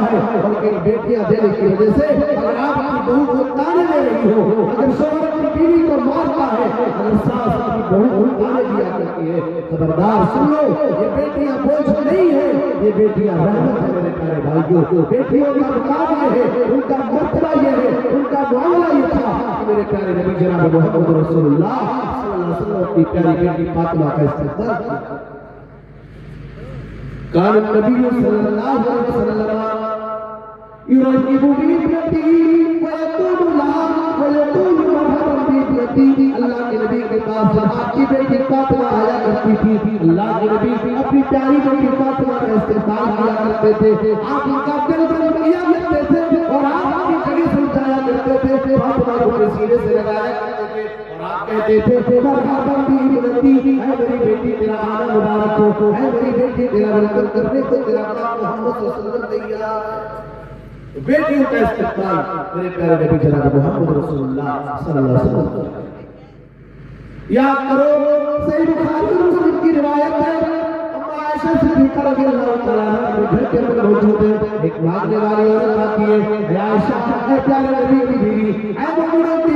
है, बल्कि बेटियां देने की वजह से अगर आप अपनी बहू को ताने दे रही हो, अगर शौहर अपनी बीवी को मारता है, अगर सास अपनी बहू को ताने दिया करती है, खबरदार सुन लो, ये बेटियां बोझ नहीं है, ये बेटियां रहमत है मेरे प्यारे भाइयों। बेटियों का मुकाम ये है, उनका मर्तबा ये है, उनका मामला ये था कि मेरे प्यारे नबी जनाब मोहम्मद रसूलुल्लाह सल्लल्लाहु अलैहि वसल्लम की प्यारी बेटी फातिमा का इस्तेमाल किया। कान नबी सल्लल्लाहु अलैहि वसल्लम युरहिबु बिबनती व यक़ूलु लहा व यक़ूलु मरहबन बिबनती। अल्लाह के नबी के पास जब आपकी बेटी फातिमा आया करती थी, अल्लाह के नबी अपनी प्यारी बेटी फातिमा का इस्तेमाल किया करते थे, आप उनका दिल बंद किया करते थे और आप उनकी जगह समझाया करते थे, फातिमा को अपने सीने से लगाया करते थे और आप कहते थे मरहबन बिबनती, ऐ मेरी बेटी तेरा आना मुबारक हो, ऐ मेरी बेटी तेरा वेलकम करने को तेरा बाप मोहम्मद सल्लल्लाहु अलैहि वसल्लम तैयार। बेटियों का इस्तेमाल मेरे प्यारे नबी जनाब मोहम्मद रसूलुल्लाह सल्लल्लाहु अलैहि वसल्लम। याद करो सही बुखारी और मुस्लिम की रिवायत है, अम्मा आयशा सिद्दीक़ा रज़ियल्लाहु तआला अन्हा के घर के अंदर मौजूद है, एक मांगने वाली औरत आती है, आयशा ऐ प्यारे नबी की बीवी, ऐ मोमिनों की